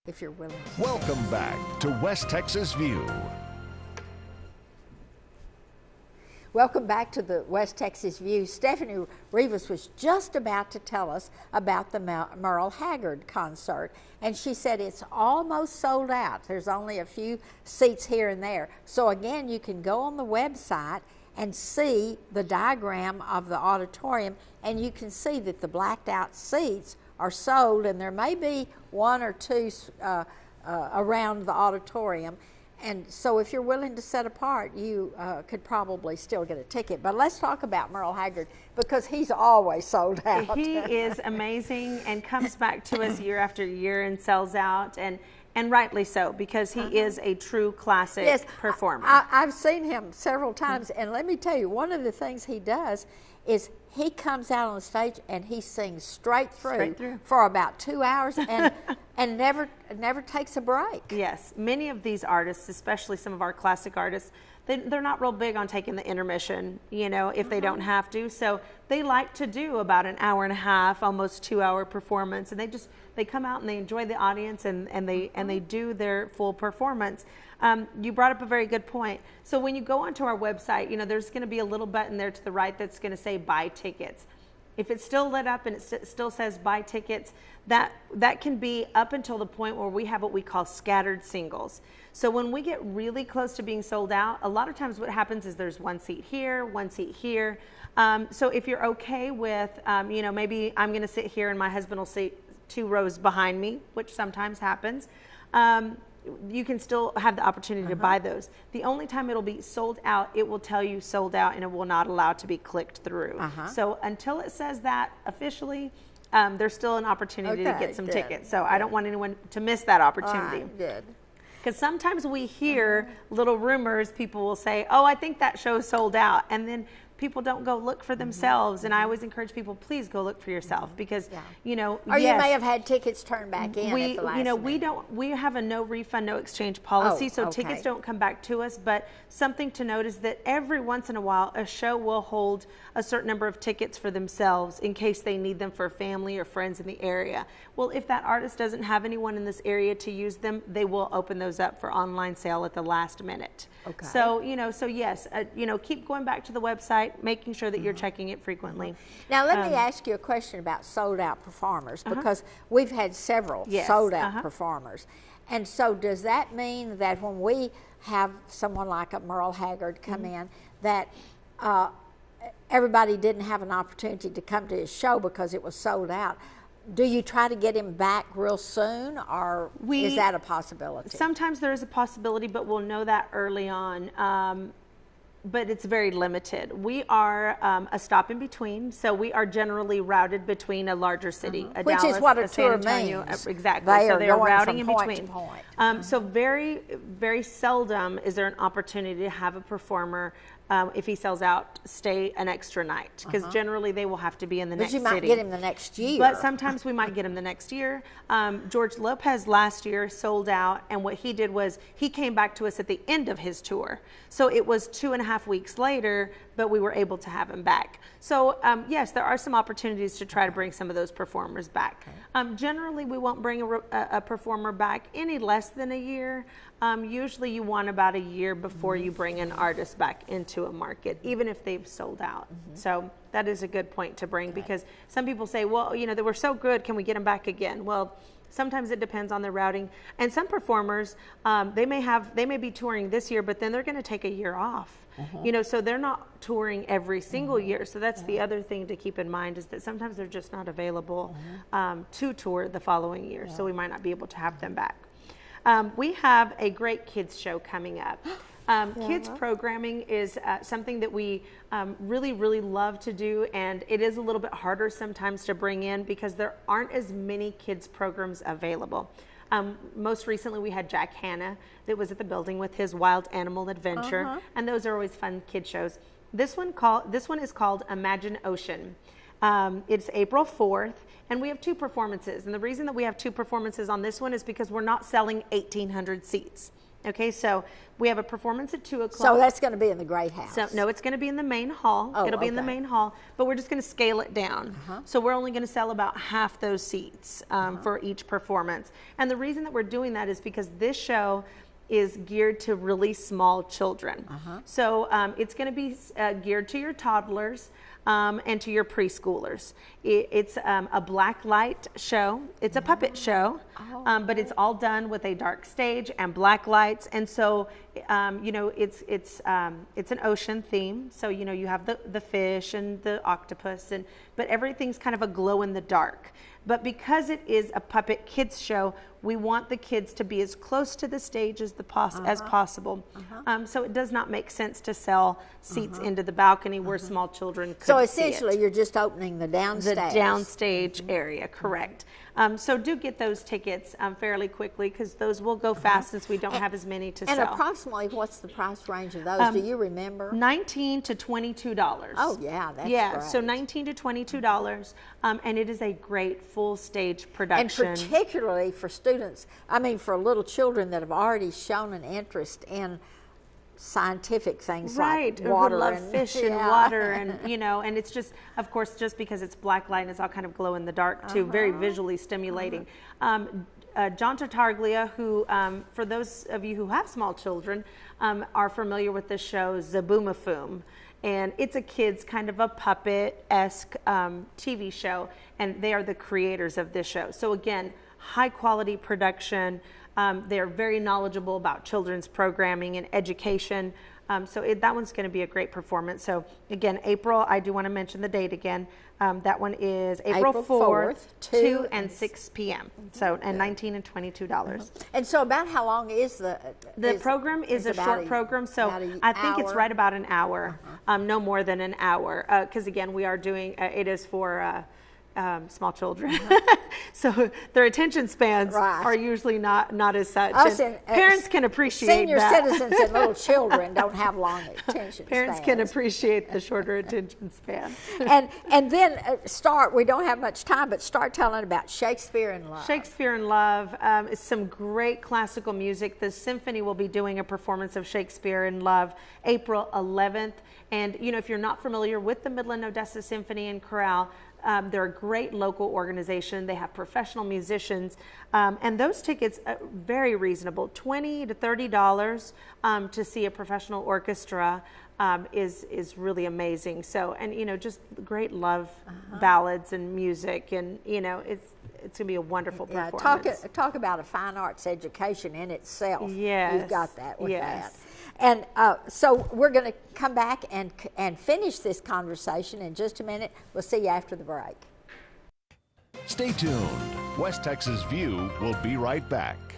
if you're willing. Welcome back to West Texas View. Welcome back to the West Texas View. Stephanie Rivas was just about to tell us about the Merle Haggard concert, and she said it's almost sold out. There's only a few seats here and there. So again, you can go on the website and see the diagram of the auditorium, and you can see that the blacked out seats are sold, and there may be one or two around the auditorium. And so if you're willing to set apart, you could probably still get a ticket. But let's talk about Merle Haggard, because he's always sold out. He is amazing and comes back to us year after year and sells out, and rightly so, because he is a true classic performer. I've seen him several times, and let me tell you, one of the things he does is he comes out on the stage and he sings straight through for about 2 hours and never takes a break. Yes, many of these artists, especially some of our classic artists, they're not real big on taking the intermission, you know, if they don't have to. So they like to do about an hour and a half, almost 2 hour performance, and they come out and they enjoy the audience and they do their full performance. You brought up a very good point. So when you go onto our website, you know, there's going to be a little button there to the right that's going to say buy tickets. If it's still lit up and it still says buy tickets, that can be up until the point where we have what we call scattered singles. So when we get really close to being sold out, a lot of times what happens is there's one seat here, one seat here. So if you're okay with, you know, maybe I'm going to sit here and my husband will sit 2 rows behind me, which sometimes happens. You can still have the opportunity to buy those. The only time it'll be sold out, it will tell you sold out, and it will not allow to be clicked through. So until it says that officially, there's still an opportunity to get some tickets. So I don't want anyone to miss that opportunity. Good. Because sometimes we hear little rumors. People will say, oh, I think that show's sold out, and then people don't go look for themselves. And I always encourage people, please go look for yourself, because you know, or you may have had tickets turned back in at the last minute. We have a no refund, no exchange policy, so tickets don't come back to us. But something to note is that every once in a while a show will hold a certain number of tickets for themselves in case they need them for family or friends in the area. Well, if that artist doesn't have anyone in this area to use them, they will open those up for online sale at the last minute. So, you know, so yes, you know, keep going back to the website, making sure that you're checking it frequently. Now, let me ask you a question about sold out performers, because we've had several sold out performers. And so does that mean that when we have someone like a Merle Haggard come in, that everybody didn't have an opportunity to come to his show because it was sold out? Do you try to get him back real soon, or is that a possibility? Sometimes there is a possibility, but we'll know that early on. But it's very limited. We are a stop in between, so we are generally routed between a larger city, a which Dallas, is what a San tour Antonio, means. Exactly. They so are they are going routing from in point between. to point. So very, very seldom is there an opportunity to have a performer, if he sells out, stay an extra night, because generally they will have to be in the next city. But you might get him the next year. But sometimes we might get him the next year. George Lopez last year sold out, and what he did was he came back to us at the end of his tour. So it was 2.5 weeks later, but we were able to have him back. So yes, there are some opportunities to try to bring some of those performers back. Generally, we won't bring a performer back any less than a year. Usually you want about a year before you bring an artist back into a market, even if they've sold out. So that is a good point to bring, because some people say, well, you know, they were so good, can we get them back again? Well, sometimes it depends on the routing. And some performers, they may be touring this year, but then they're going to take a year off. You know, so they're not touring every single year. So that's the other thing to keep in mind, is that sometimes they're just not available to tour the following year. So we might not be able to have them back. We have a great kids show coming up. Kids programming is something that we really, really love to do, and it is a little bit harder sometimes to bring in because there aren't as many kids programs available. Most recently we had Jack Hanna that was at the building with his Wild Animal Adventure, and those are always fun kid shows. This one is called Imagine Ocean. It's April 4th, and we have 2 performances. And the reason that we have 2 performances on this one is because we're not selling 1,800 seats. Okay, so we have a performance at 2 o'clock. So that's going to be in the Great House. So no, it's going to be in the main hall. Oh, It'll be in the main hall, but we're just going to scale it down. So we're only going to sell about half those seats for each performance. And the reason that we're doing that is because this show is geared to really small children. So it's going to be geared to your toddlers and to your preschoolers. It's a black light show. It's a puppet show, but it's all done with a dark stage and black lights. And so, you know, it's an ocean theme. So, you know, you have the fish and the octopus, but everything's kind of a glow in the dark. But because it is a puppet kids show, we want the kids to be as close to the stage as possible. So it does not make sense to sell seats into the balcony where small children could So see essentially, it. you're just opening the downstage. The downstage area, correct. So do get those tickets fairly quickly because those will go fast since we don't have as many to And sell. approximately, what's the price range of those? Do you remember? $19 to $22. Oh, yeah, that's yeah. great. So $19 to $22, and it is a great full stage And production. particularly for students, I mean, for little children that have already shown an interest in scientific things right, like water who love and fish and water, and you know, and it's just, of course, just because it's black light and it's all kind of glow in the dark too, very visually stimulating. John Tartaglia, who, for those of you who have small children, are familiar with the show Zaboomafoo. And it's a kid's kind of a puppet-esque TV show, and they are the creators of this show. So again, high quality production. They're very knowledgeable about children's programming and education. So that one's going to be a great performance. So again, April, I do want to mention the date again. That one is April 4th, 2 and 6 p.m. So, and $19 and $22. And so about how long is the program is a short program, so I think it's right about an hour, no more than an hour, because again, we are doing, it is for small children. So their attention spans are usually not as such. Parents can appreciate senior that. citizens and little children don't have long attention Parents spans. can appreciate the shorter attention span. And then we don't have much time, but start telling about Shakespeare in Love. Shakespeare in Love is some great classical music. The symphony will be doing a performance of Shakespeare in Love April 11th. And you know, if you're not familiar with the Midland Odessa Symphony and Chorale, they're a great local organization. They have professional musicians, and those tickets very reasonable, $20 to $30 to see a professional orchestra is really amazing. So, and you know, just great love ballads and music, and you know, it's gonna be a wonderful performance. Talk about a fine arts education in itself. Yes, you've got that with that. yes. And so we're going to come back and finish this conversation in just a minute. We'll see you after the break. Stay tuned. West Texas View will be right back.